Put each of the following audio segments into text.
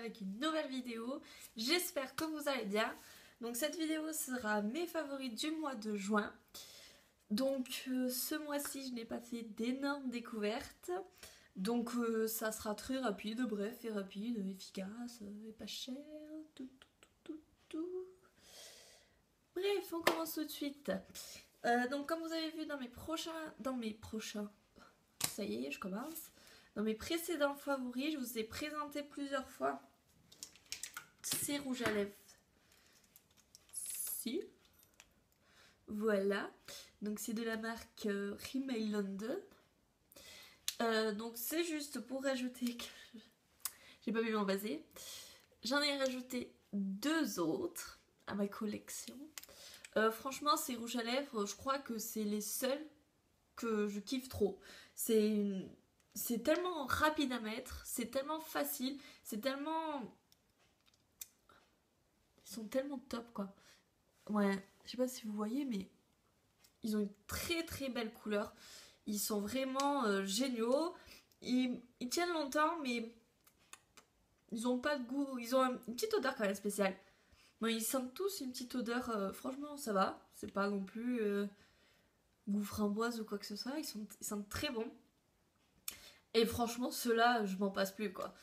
avec une nouvelle vidéo. J'espère que vous allez bien. Donc cette vidéo sera mes favoris du mois de juin. Donc ce mois-ci je n'ai pas fait d'énormes découvertes. Donc ça sera très rapide, bref, et rapide, efficace, et pas cher, tout. Bref, on commence tout de suite. Donc comme vous avez vu dans mes prochains, ça y est, je commence. Dans mes précédents favoris, je vous ai présenté plusieurs fois ces rouges à lèvres. Si. Voilà. Donc c'est de la marque Rimmel London. Donc c'est juste pour rajouter... J'ai pas pu m'envaser. J'en ai rajouté 2 autres à ma collection. Franchement, ces rouges à lèvres, je crois que c'est les seuls que je kiffe trop. C'est tellement rapide à mettre, c'est tellement facile, c'est tellement... Ils sont tellement top, quoi. Ouais, je sais pas si vous voyez, mais ils ont une très très belle couleur. Ils sont vraiment géniaux. Ils tiennent longtemps, mais ils ont pas de goût. Ils ont une petite odeur quand même spéciale. Bon, ils sentent tous une petite odeur, franchement, ça va. C'est pas non plus goût framboise ou quoi que ce soit. Ils sentent très bon. Et franchement, ceux-là, je m'en passe plus, quoi.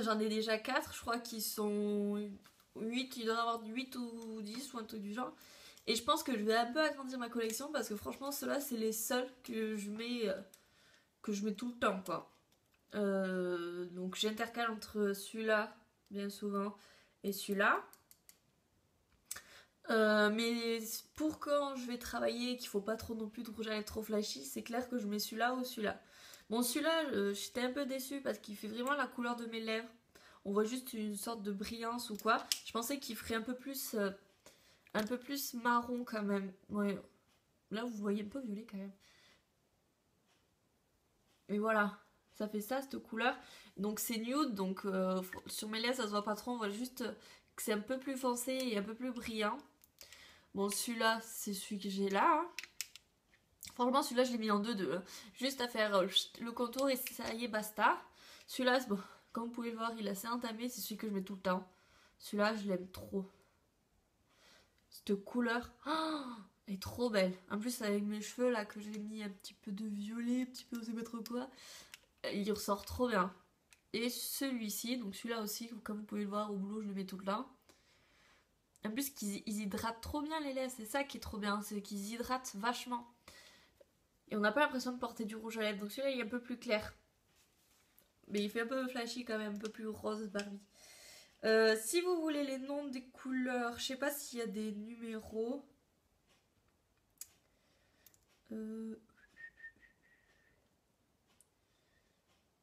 J'en ai déjà 4, je crois qu'ils sont 8, il doit y en avoir 8 ou 10 ou un truc du genre. Et je pense que je vais un peu agrandir ma collection parce que franchement, ceux-là, c'est les seuls que je mets tout le temps, quoi. Donc j'intercale entre celui-là, bien souvent, et celui-là. Mais pour quand je vais travailler, qu'il faut pas trop non plus de rouge à lèvres trop flashy, c'est clair que je mets celui-là ou celui-là. Bon, celui-là, j'étais un peu déçue parce qu'il fait vraiment la couleur de mes lèvres. On voit juste une sorte de brillance ou quoi. Je pensais qu'il ferait un peu plus marron quand même. Ouais. Là, vous voyez un peu violet quand même. Et voilà, ça fait ça, cette couleur. Donc c'est nude, donc sur mes lèvres, ça se voit pas trop. On voit juste que c'est un peu plus foncé et un peu plus brillant. Bon, celui-là, c'est celui que j'ai là. Hein. Franchement, celui-là, je l'ai mis en 2-2. Hein. Juste à faire le contour et ça y est, basta. Celui-là, bon, comme vous pouvez le voir, il est assez entamé. C'est celui que je mets tout le temps. Celui-là, je l'aime trop. Cette couleur est trop belle. En plus, avec mes cheveux, là, que j'ai mis un petit peu de violet, un petit peu, on sait pas trop quoi, il ressort trop bien. Et celui-ci, donc celui-là aussi, comme vous pouvez le voir au boulot, je le mets tout le temps. En plus, ils hydratent trop bien les lèvres. C'est ça qui est trop bien, c'est qu'ils hydratent vachement. Et on n'a pas l'impression de porter du rouge à lèvres. Donc celui-là, il est un peu plus clair. Mais il fait un peu flashy quand même, un peu plus rose Barbie. Si vous voulez les noms des couleurs, je sais pas s'il y a des numéros.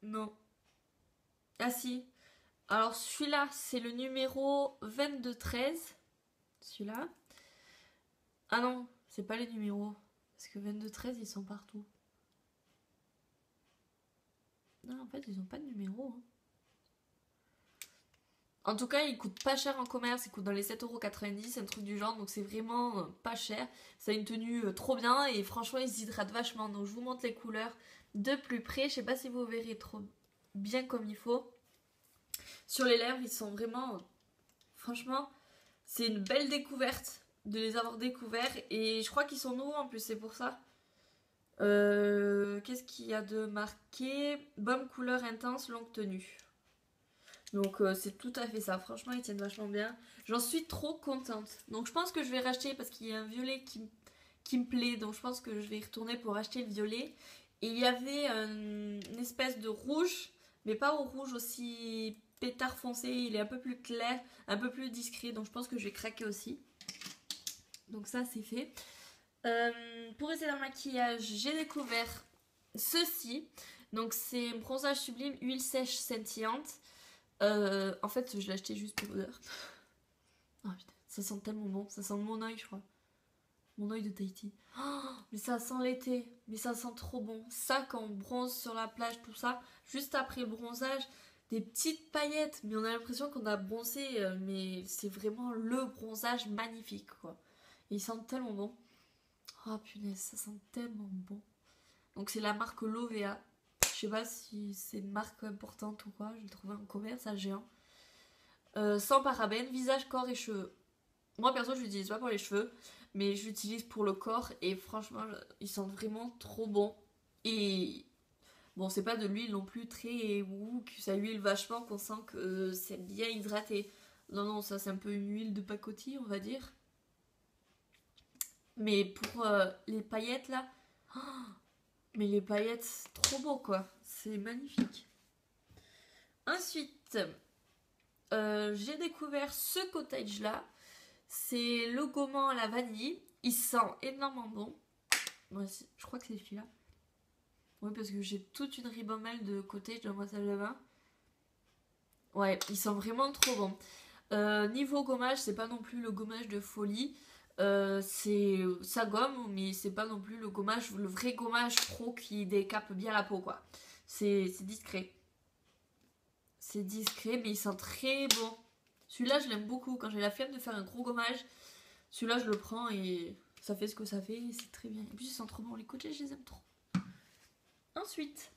Non. Ah si. Alors celui-là, c'est le numéro 2213. Celui-là. Ah non, c'est pas les numéros. Parce que 2213, ils sont partout. Non, en fait, ils ont pas de numéro. Hein. En tout cas, ils coûtent pas cher en commerce. Ils coûtent dans les 7,90€, un truc du genre. Donc c'est vraiment pas cher. Ça a une tenue trop bien. Et franchement, ils hydratent vachement. Donc je vous montre les couleurs de plus près. Je sais pas si vous verrez trop bien comme il faut. Sur les lèvres, ils sont vraiment... Franchement, c'est une belle découverte de les avoir découverts. Et je crois qu'ils sont nouveaux en plus, c'est pour ça. Qu'est-ce qu'il y a de marqué? Bonne couleur intense, longue tenue. Donc c'est tout à fait ça. Franchement, ils tiennent vachement bien. J'en suis trop contente. Donc je pense que je vais racheter parce qu'il y a un violet qui me plaît. Donc je pense que je vais y retourner pour acheter le violet. Et il y avait une espèce de rouge, mais pas au rouge aussi pétard foncé. Il est un peu plus clair, un peu plus discret. Donc je pense que je vais craquer aussi. Donc ça, c'est fait. Pour rester dans le maquillage, j'ai découvert ceci. Donc c'est un bronzage sublime, huile sèche scintillante. En fait, je l'ai acheté juste pour l'odeur. Oh putain, ça sent tellement bon. Ça sent mon oeil, je crois. Mon oeil de Tahiti. Oh, mais ça sent l'été. Mais ça sent trop bon. Ça, quand on bronze sur la plage, tout ça, juste après le bronzage, des petites paillettes. Mais on a l'impression qu'on a bronzé. Mais c'est vraiment le bronzage magnifique, quoi. Et il sent tellement bon. Oh punaise, ça sent tellement bon. Donc c'est la marque Lovea. Je sais pas si c'est une marque importante ou quoi. Je l'ai trouvé en commerce à Géant. sans parabènes, visage, corps et cheveux. Moi perso je l'utilise pas pour les cheveux, mais je l'utilise pour le corps et franchement ils sentent vraiment trop bon. Et bon c'est pas de l'huile non plus très ouh, que ça huile vachement qu'on sent que c'est bien hydraté. Non non ça c'est un peu une huile de pacotille on va dire. Mais pour les paillettes là, oh, mais les paillettes c'est trop beau quoi, c'est magnifique. Ensuite j'ai découvert ce cottage là. C'est le gommant à la vanille. Il sent énormément bon. Ouais, je crois que c'est celui-là. Oui, parce que j'ai toute une ribambelle de cottage dans ma salle de bain. Ouais, il sent vraiment trop bon. Niveau gommage, c'est pas non plus le gommage de folie. Ça gomme, mais c'est pas non plus le gommage, le vrai gommage pro qui décape bien la peau, quoi. C'est discret. C'est discret, mais il sent très bon. Celui-là, je l'aime beaucoup. Quand j'ai la flemme de faire un gros gommage, celui-là, je le prends et ça fait ce que ça fait. C'est très bien. En plus, ils sont trop bons. Les cottages, je les aime trop. Ensuite,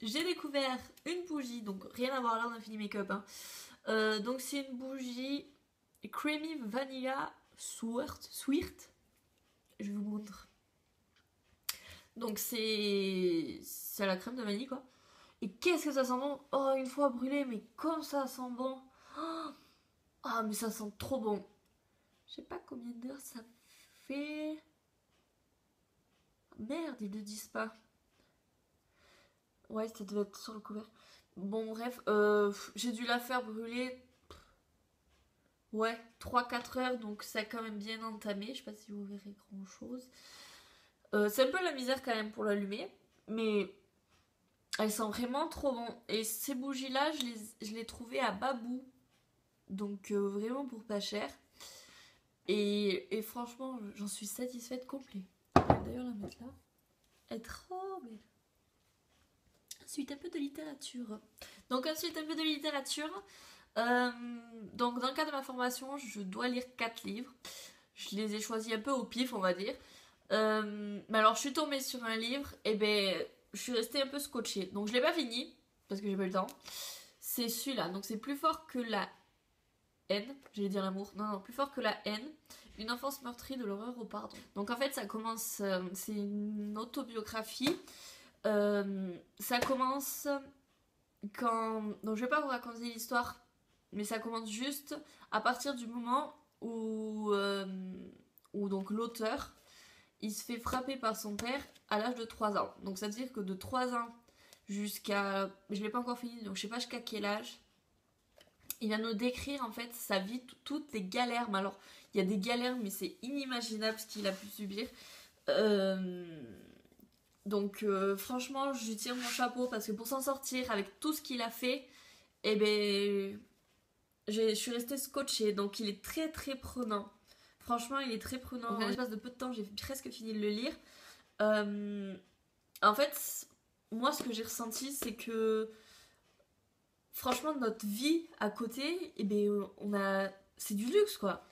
j'ai découvert une bougie. Donc, rien à voir là, on a fini make-up. Hein. Donc, c'est une bougie Creamy Vanilla Swirt. Je vous montre. Donc, c'est à la crème de vanille, quoi. Et qu'est-ce que ça sent bon. Oh, une fois brûlé, mais comme ça sent bon. Ah, mais ça sent trop bon. Je sais pas combien d'heures ça fait. Merde, ils ne disent pas. Ouais, ça devait être sur le couvert. Bon, bref, j'ai dû la faire brûler. Ouais, 3-4 heures, donc ça a quand même bien entamé. Je sais pas si vous verrez grand chose. C'est un peu la misère quand même pour l'allumer. Mais elles sont vraiment trop bon. Et ces bougies-là, je les trouvais à Babou. Donc vraiment pour pas cher. Et franchement, j'en suis satisfaite complet. Je vais d'ailleurs la mettre là. Elle est trop belle. Ensuite, un peu de littérature. Donc ensuite, un peu de littérature. Donc dans le cadre de ma formation, je dois lire 4 livres. Je les ai choisis un peu au pif, on va dire. Mais alors, je suis tombée sur un livre, et ben, je suis restée un peu scotchée. Donc je l'ai pas fini, parce que j'ai pas eu le temps. C'est celui-là. Donc c'est plus fort que la haine. J'allais dire l'amour. Non, non, plus fort que la haine. Une enfance meurtrie de l'horreur au pardon. Donc en fait, ça commence... c'est une autobiographie. Ça commence quand... Donc je vais pas vous raconter l'histoire, mais ça commence juste à partir du moment où donc l'auteur, il se fait frapper par son père à l'âge de 3 ans. Donc ça veut dire que de 3 ans jusqu'à... Je l'ai pas encore fini, donc je sais pas jusqu'à quel âge. Il va nous décrire en fait sa vie, toutes les galères. Mais alors, il y a des galères, mais c'est inimaginable ce qu'il a pu subir. Donc franchement, je lui tire mon chapeau parce que pour s'en sortir avec tout ce qu'il a fait, eh ben, je suis restée scotchée. Donc il est très très prenant. Franchement, il est très prenant. En l'espace de peu de temps, j'ai presque fini de le lire. En fait, moi, ce que j'ai ressenti, c'est que franchement, notre vie à côté, eh ben, c'est du luxe, quoi.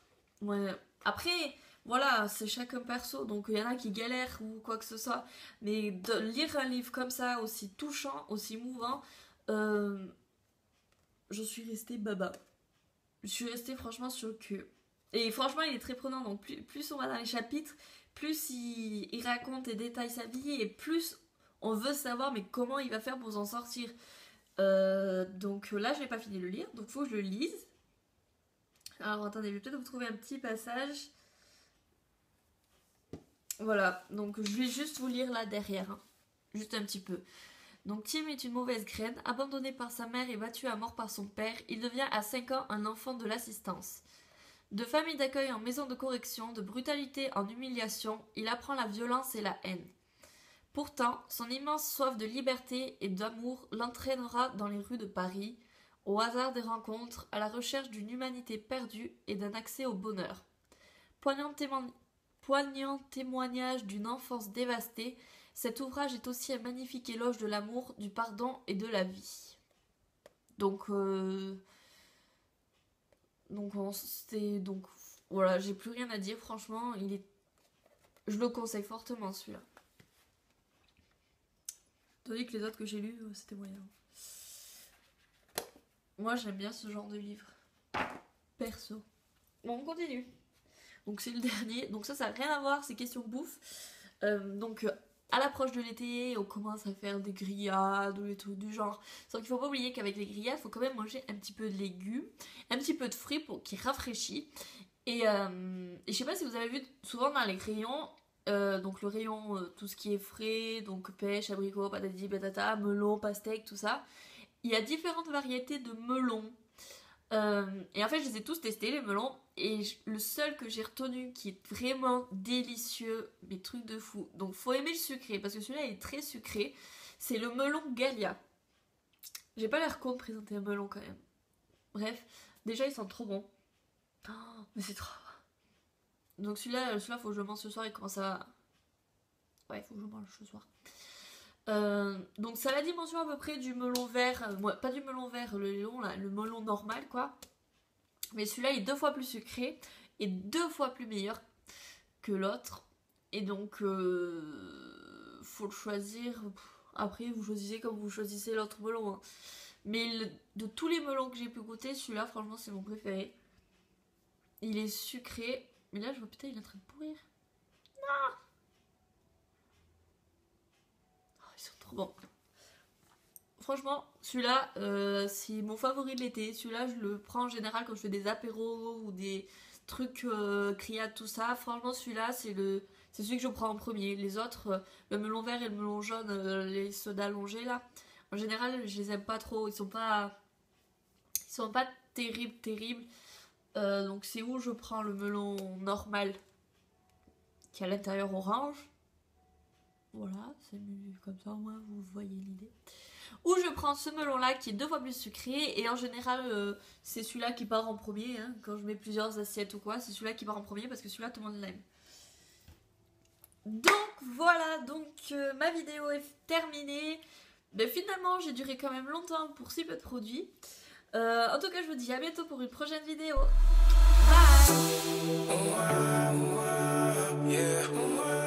Ouais. Après, voilà, c'est chacun perso, donc il y en a qui galèrent ou quoi que ce soit. Mais de lire un livre comme ça, aussi touchant, aussi mouvant, je suis restée baba. Je suis restée franchement sur le cul. Et franchement, il est très prenant, donc plus on va dans les chapitres, plus il raconte et détaille sa vie, et plus on veut savoir mais comment il va faire pour s'en sortir. Donc là, je n'ai pas fini de le lire, donc il faut que je le lise. Alors attendez, je vais peut-être vous trouver un petit passage. Voilà, donc je vais juste vous lire là derrière, hein. Juste un petit peu. Donc Tim est une mauvaise graine, abandonné par sa mère et battu à mort par son père, il devient à 5 ans un enfant de l'assistance. De famille d'accueil en maison de correction, de brutalité en humiliation, il apprend la violence et la haine. Pourtant, son immense soif de liberté et d'amour l'entraînera dans les rues de Paris, au hasard des rencontres, à la recherche d'une humanité perdue et d'un accès au bonheur. Poignant témoignage d'une enfance dévastée, cet ouvrage est aussi un magnifique éloge de l'amour, du pardon et de la vie. Donc voilà, j'ai plus rien à dire, franchement, je le conseille fortement celui-là. Tandis que les autres que j'ai lus, c'était moyen. Moi j'aime bien ce genre de livre. perso. Bon, on continue. Donc c'est le dernier. Donc ça n'a rien à voir, c'est question bouffe. À l'approche de l'été, on commence à faire des grillades ou des trucs du genre. Sauf qu'il faut pas oublier qu'avec les grillades, il faut quand même manger un petit peu de légumes, un petit peu de fruits qui rafraîchit. Et je sais pas si vous avez vu souvent dans les rayons, donc le rayon tout ce qui est frais, donc pêche, abricot, patati, patata, melon, pastèque, tout ça. Il y a différentes variétés de melons. Et en fait, je les ai tous testés, les melons. Et le seul que j'ai retenu qui est vraiment délicieux, mais truc de fou. Donc, faut aimer le sucré, parce que celui-là il est très sucré. C'est le melon Galia. J'ai pas l'air con de présenter un melon quand même. Bref, déjà, ils sont trop bons. Oh, mais c'est trop. Donc, celui-là, faut que je le mange ce soir. Il commence à. Ouais, faut que je le mange ce soir. Donc ça a la dimension à peu près du melon vert, pas du melon vert, le long là, le melon normal quoi. Mais celui-là est 2 fois plus sucré et 2 fois plus meilleur que l'autre. Et donc faut le choisir. Après vous choisissez comme vous choisissez l'autre melon. Hein. Mais de tous les melons que j'ai pu goûter, celui-là franchement c'est mon préféré. Il est sucré. Mais là je vois putain il est en train de pourrir. Non. Ils sont trop bons. Franchement, celui-là, c'est mon favori de l'été. Celui-là, je le prends en général quand je fais des apéros ou des trucs criades, tout ça. Franchement, celui-là, c'est celui que je prends en premier. Les autres, le melon vert et le melon jaune, les sodas allongés, là, en général, je les aime pas trop. Ils sont pas terribles. Donc, c'est où je prends le melon normal qui a l'intérieur orange. Voilà, c'est mieux comme ça, au moins vous voyez l'idée. Ou je prends ce melon là qui est 2 fois plus sucré. Et en général c'est celui-là qui part en premier hein. Quand je mets plusieurs assiettes ou quoi, c'est celui-là qui part en premier parce que celui-là tout le monde l'aime. Donc voilà, ma vidéo est terminée. Mais finalement j'ai duré quand même longtemps pour si peu de produits. En tout cas je vous dis à bientôt pour une prochaine vidéo. Bye.